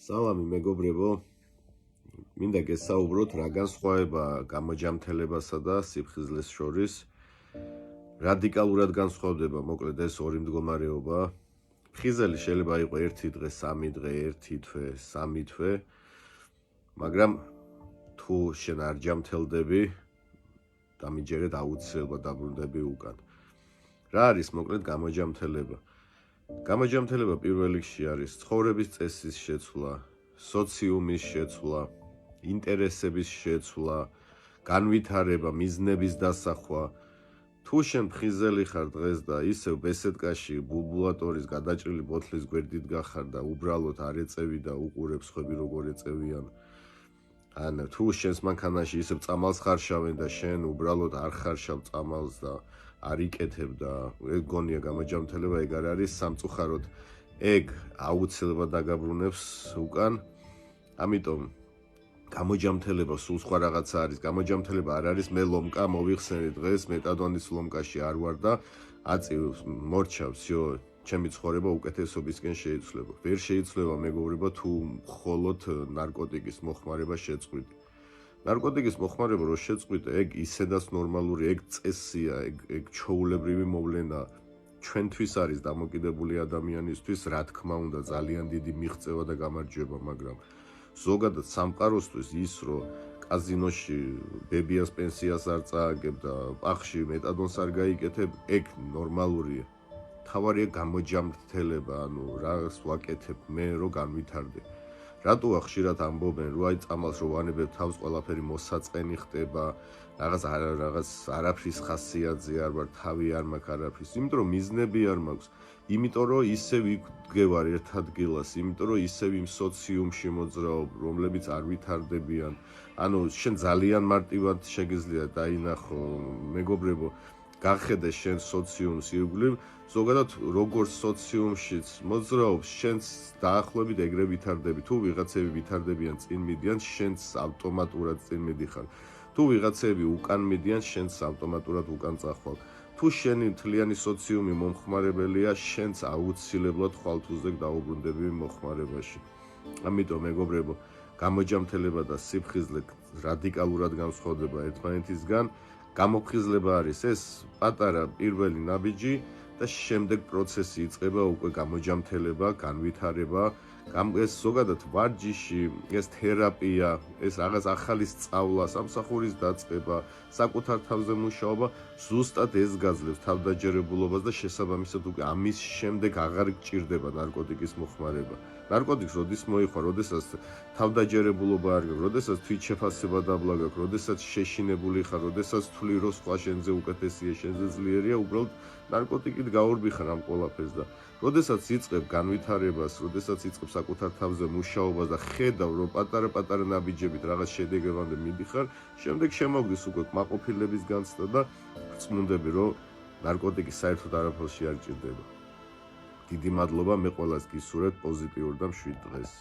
სალამი მეგობრებო, მინდა გესაუბროთ რა განსხვავებაა გამოჯამთელებასა და სიფხიზლეს შორის. რადიკალურად განსხვავდება მოკლედ ეს ორი მდგომარეობა. ფხიზელი შეიძლება იყო 1 დღე, 3 დღე, 1 თვე, 3 თვე, მაგრამ თუ შენ არ ჯამთელდები, დამიჯერეთ აუცილებლად დაბრუნდები უკან. რა არის მოკლედ გამოჯამთელება? გამოჯამთელება პირველ რიგში არის ცხოვრების წესის შეცვლა, სოციუმის შეცვლა, ინტერესების შეცვლა, განვითარება, მიზნების დასახვა. თუ შენ ფხიზელი ხარ დღეს და ისევ ბესედკაში ბულბულატორის გადაჭრილი ბოთლის გვერდით გახარ და უბრალოდ არ ეწევი და უყურებ სხვები როგორ ეწევიან, ან თუ შენს მანქანაში ისევ წამალს ხარშავენ და შენ უბრალოდ არ ხარშავ წამალს და არ იკეთებ და ეგ გონია გამოჯამთელება, ეგ არ არის სამწუხაროდ, ეგ აუცილებლად დაგაბრუნებს უკან. ამიტომ გამოჯამთელება სულ სხვა რაღაცა არის. გამოჯამთელება არ არის მე ლომკა მოვიხსენე დღეს მეტადონის ლომკაში არ ვარ და აწივ მორჩა всё, ჩემი ცხოვრება უკეთესობისკენ შეიცვლება. ვერ შეიცვლება მეგობრებო თუ მხოლოდ ნარკოტიკის მოხმარება შეწყვიტი. ნარკოტიკის მოხმარება რო შეწყვიტე, ეგ ისედაც ნორმალური, ეგ წესია, ეგ ჩვეულებრივი მოვლენა. ჩვენთვის არის დამოკიდებული ადამიანისთვის, რა თქმა უნდა, ძალიან დიდი მიღწევა და გამარჯვება, მაგრამ ზოგადად სამყაროსთვის ის, რომ კაზინოში ბებიას პენსიას არ წააგებ და პახში მეტადონს არ გაიკეთებ, ეგ ნორმალურია. თავარია გამოჯამთელება, ანუ რას ვაკეთებ მე, რომ განვითარდე. რატოა ხშირად ამბობენ, რომ აი წამალს რო ვანებებ თავს ყველაფერი მოსაწყენი ხდება, რაღაც არაფრის ხასიათზე არ ვარ, თავი არ მაქვს არაფრის, იმიტომ რომ მიზნები არ მაქვს, იმიტომ რომ ისევ იქ დგევარ ერთ ადგილას, იმიტომ რომ ისევ იმ სოციუმში მოძრაობ, რომლებიც არ ვითარდებიან. ანუ შენ ძალიან მარტივად შეგიძლია დაინახო, მეგობრებო, გახედე შენ სოციუმს ირგვლივ, ზოგადად როგორც სოციუმშიც მოძრაობს, შენც დაახლოებით ეგრე ვითარდები. თუ ვიღაცები ვითარდებიან წინ მიდიან, შენც ავტომატურად წინ მიდიხარ. თუ ვიღაცები უკან მიდიან, შენც ავტომატურად უკან წახვალ. თუ შენი მთლიანი სოციუმი მომხმარებელია, შენც აუცილებლად ხვალთუზეկ დაუბრუნდები მოხმარებაში. ამიტომ მეგობრებო, გამოჯამთელება და სიფხიზლე რადიკალურად განსხვავდება ერთმანეთისგან. გამოფხიზლება არის ეს პატარა პირველი ნაბიჯი და შემდეგ პროცესი იწყება უკვე გამოჯამთელება, განვითარება. ეს ზოგადად ვარჯიში, ეს თერაპია, ეს რაღაც ახალი სწავლა, სამსახურის დაწყება, საკუთარ თავზე მუშაობა, ზუსტად ეს გაძლევს თავდაჯერებულობას და შესაბამისად უკვე ამის შემდეგ აღარ გჭირდება ნარკოტიკის მოხმარება. ნარკოტიკს როდის მოიხვა, როდესაც თავდაჯერებულობა არ გაქვს, როდესაც თვითშეფასება დაბლა გაქვს, როდესაც შეშინებული ხარ, როდესაც თვლი რომ სხვა შენზე უკეთესია, შენზე ძლიერია, უბრალოდ ნარკოტიკით გაურბიხარ ამ ყველაფერს და როდესაც იწყებ განვითარებას, როდესაც იწყებ საკუთარ თავზე მუშაობას და ხედავ, რომ პატარა ნაბიჯებით რაღაც შედეგებამდე მიდიხარ, შემდეგ შემოგდის უკვე კმაყოფილების განცდა და გწმუნდები, რომ ნარკოტიკი საერთოდ არაფერში არ ჭირდება. დიდი მადლობა, მე ყველას გისურვებთ პოზიტიურ და მშვიდ დღეს.